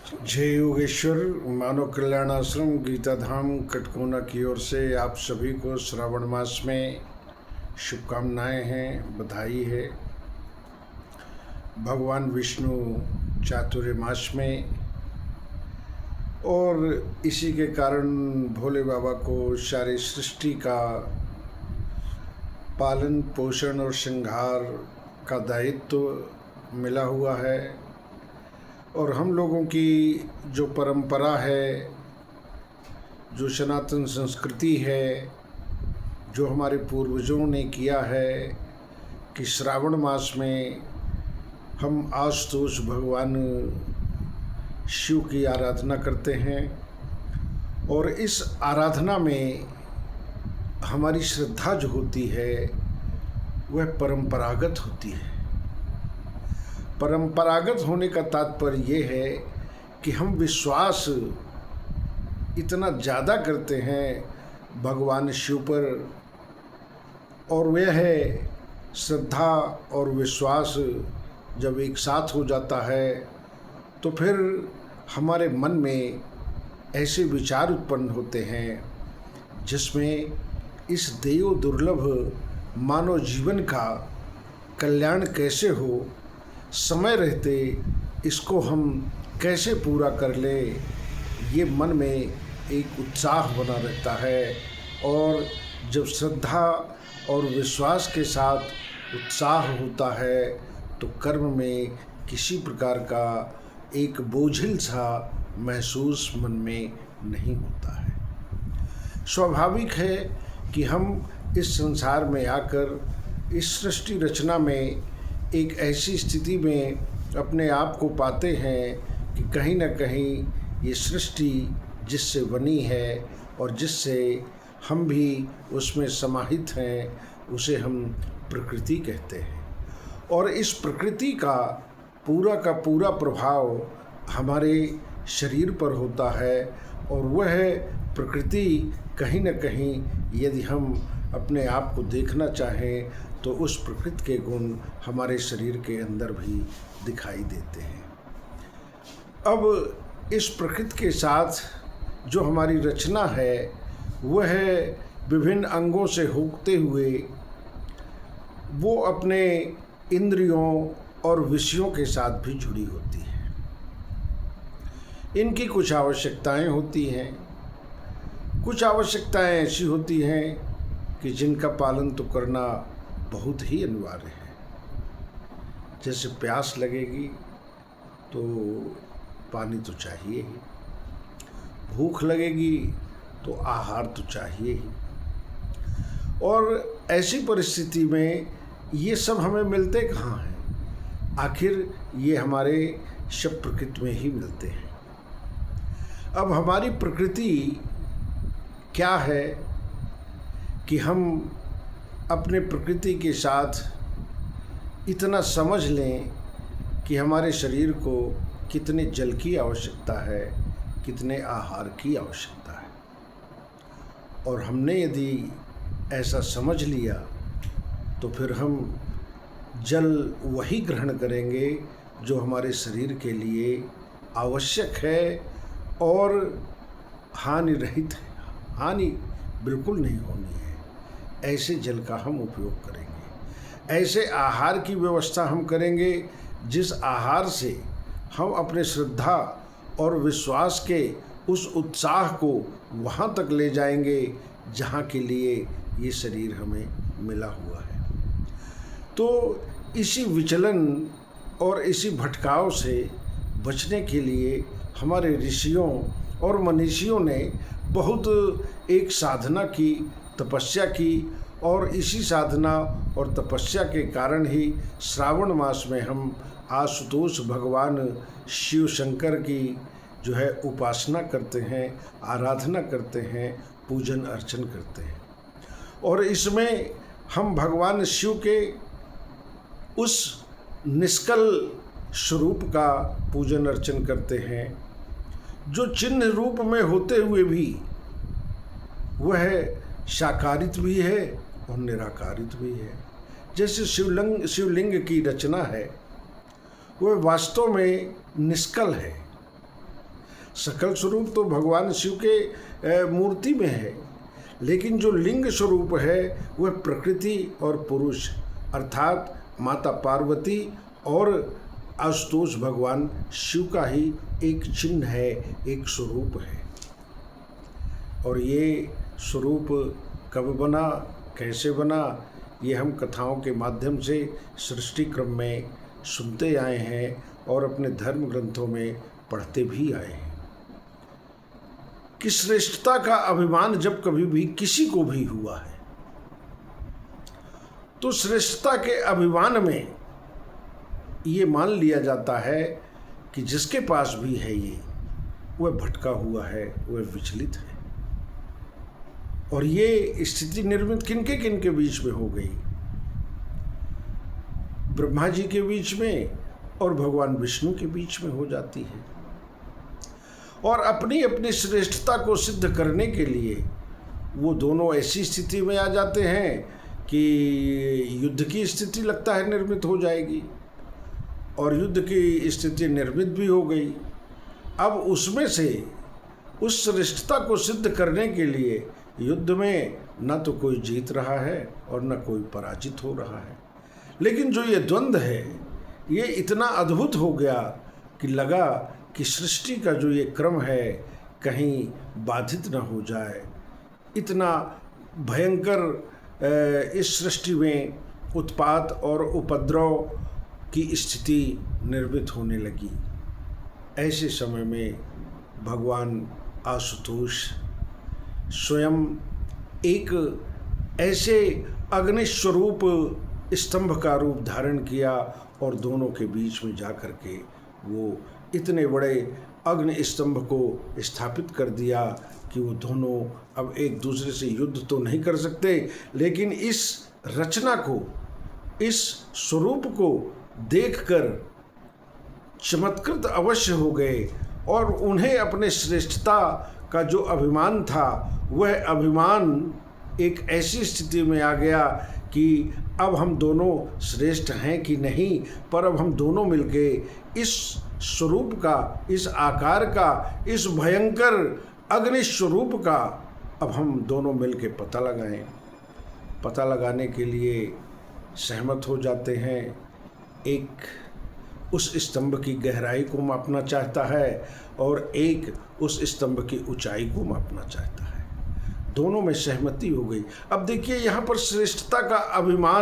जय योगेश्वर मानव कल्याण आश्रम गीता धाम कटकोना की ओर से आप सभी को श्रावण मास में शुभकामनाएं हैं, बधाई है। भगवान विष्णु चातुर्य मास में और इसी के कारण भोले बाबा को सारी सृष्टि का पालन पोषण और श्रृंगार का दायित्व मिला हुआ है। और हम लोगों की जो परंपरा है, जो सनातन संस्कृति है, जो हमारे पूर्वजों ने किया है कि श्रावण मास में हम आशुतोष भगवान शिव की आराधना करते हैं। और इस आराधना में हमारी श्रद्धा जो होती है वह परंपरागत होती है। परंपरागत होने का तात्पर्य ये है कि हम विश्वास इतना ज़्यादा करते हैं भगवान शिव पर, और वह है श्रद्धा और विश्वास जब एक साथ हो जाता है तो फिर हमारे मन में ऐसे विचार उत्पन्न होते हैं जिसमें इस देव दुर्लभ मानव जीवन का कल्याण कैसे हो, समय रहते इसको हम कैसे पूरा कर ले, ये मन में एक उत्साह बना रहता है। और जब श्रद्धा और विश्वास के साथ उत्साह होता है तो कर्म में किसी प्रकार का एक बोझिल सा महसूस मन में नहीं होता है। स्वाभाविक है कि हम इस संसार में आकर इस सृष्टि रचना में एक ऐसी स्थिति में अपने आप को पाते हैं कि कहीं ना कहीं ये सृष्टि जिससे बनी है और जिससे हम भी उसमें समाहित हैं उसे हम प्रकृति कहते हैं। और इस प्रकृति का पूरा प्रभाव हमारे शरीर पर होता है। और वह प्रकृति कहीं ना कहीं यदि हम अपने आप को देखना चाहें तो उस प्रकृति के गुण हमारे शरीर के अंदर भी दिखाई देते हैं। अब इस प्रकृति के साथ जो हमारी रचना है वह विभिन्न अंगों से होते हुए वो अपने इंद्रियों और विषयों के साथ भी जुड़ी होती है। इनकी कुछ आवश्यकताएं होती हैं। कुछ आवश्यकताएं ऐसी होती हैं कि जिनका पालन तो करना बहुत ही अनिवार्य है। जैसे प्यास लगेगी तो पानी तो चाहिए ही, भूख लगेगी तो आहार तो चाहिए ही। और ऐसी परिस्थिति में ये सब हमें मिलते कहाँ हैं? आखिर ये हमारे सब प्रकृति में ही मिलते हैं। अब हमारी प्रकृति क्या है कि हम अपने प्रकृति के साथ इतना समझ लें कि हमारे शरीर को कितने जल की आवश्यकता है, कितने आहार की आवश्यकता है। और हमने यदि ऐसा समझ लिया तो फिर हम जल वही ग्रहण करेंगे जो हमारे शरीर के लिए आवश्यक है और हानि रहित है। हानि बिल्कुल नहीं होनी है। ऐसे जल का हम उपयोग करेंगे, ऐसे आहार की व्यवस्था हम करेंगे जिस आहार से हम अपने श्रद्धा और विश्वास के उस उत्साह को वहाँ तक ले जाएंगे जहाँ के लिए ये शरीर हमें मिला हुआ है। तो इसी विचलन और इसी भटकाव से बचने के लिए हमारे ऋषियों और मनीषियों ने बहुत एक साधना की, तपस्या की। और इसी साधना और तपस्या के कारण ही श्रावण मास में हम आशुतोष भगवान शिव शंकर की जो है उपासना करते हैं, आराधना करते हैं, पूजन अर्चन करते हैं। और इसमें हम भगवान शिव के उस निष्कल स्वरूप का पूजन अर्चन करते हैं जो चिन्ह रूप में होते हुए भी वह साकारित भी है और निराकारित भी है। जैसे शिवलिंग की रचना है वह वास्तव में निष्कल है, सकल स्वरूप तो भगवान शिव के मूर्ति में है, लेकिन जो लिंग स्वरूप है वह प्रकृति और पुरुष अर्थात माता पार्वती और आशुतोष भगवान शिव का ही एक चिन्ह है, एक स्वरूप है। और ये स्वरूप कब बना, कैसे बना, ये हम कथाओं के माध्यम से सृष्टि क्रम में सुनते आए हैं और अपने धर्म ग्रंथों में पढ़ते भी आए हैं कि श्रेष्ठता का अभिमान जब कभी भी किसी को भी हुआ है तो श्रेष्ठता के अभिमान में ये मान लिया जाता है कि जिसके पास भी है ये, वह भटका हुआ है, वह विचलित है। और ये स्थिति निर्मित किनके बीच में हो गई? ब्रह्मा जी के बीच में और भगवान विष्णु के बीच में हो जाती है। और अपनी अपनी श्रेष्ठता को सिद्ध करने के लिए वो दोनों ऐसी स्थिति में आ जाते हैं कि युद्ध की स्थिति लगता है निर्मित हो जाएगी, और युद्ध की स्थिति निर्मित भी हो गई। अब उसमें से उस श्रेष्ठता को सिद्ध करने के लिए युद्ध में न तो कोई जीत रहा है और न कोई पराजित हो रहा है, लेकिन जो ये द्वंद्व है ये इतना अद्भुत हो गया कि लगा कि सृष्टि का जो ये क्रम है कहीं बाधित न हो जाए। इतना भयंकर इस सृष्टि में उत्पात और उपद्रव की स्थिति निर्मित होने लगी। ऐसे समय में भगवान आशुतोष स्वयं एक ऐसे अग्निस्वरूप स्तंभ का रूप धारण किया और दोनों के बीच में जाकर के वो इतने बड़े अग्नि स्तंभ को स्थापित कर दिया कि वो दोनों अब एक दूसरे से युद्ध तो नहीं कर सकते, लेकिन इस रचना को, इस स्वरूप को देखकर चमत्कृत अवश्य हो गए और उन्हें अपने श्रेष्ठता का जो अभिमान था वह अभिमान एक ऐसी स्थिति में आ गया कि अब हम दोनों श्रेष्ठ हैं कि नहीं, पर अब हम दोनों मिलके इस स्वरूप का, इस आकार का, इस भयंकर अग्नि स्वरूप का अब हम दोनों मिलके पता लगाएं। पता लगाने के लिए सहमत हो जाते हैं। एक उस स्तंभ की गहराई को मापना चाहता है और एक उस स्तंभ की ऊंचाई को मापना चाहता है। दोनों में सहमति हो गई। अब देखिए यहाँ पर श्रेष्ठता का अभिमान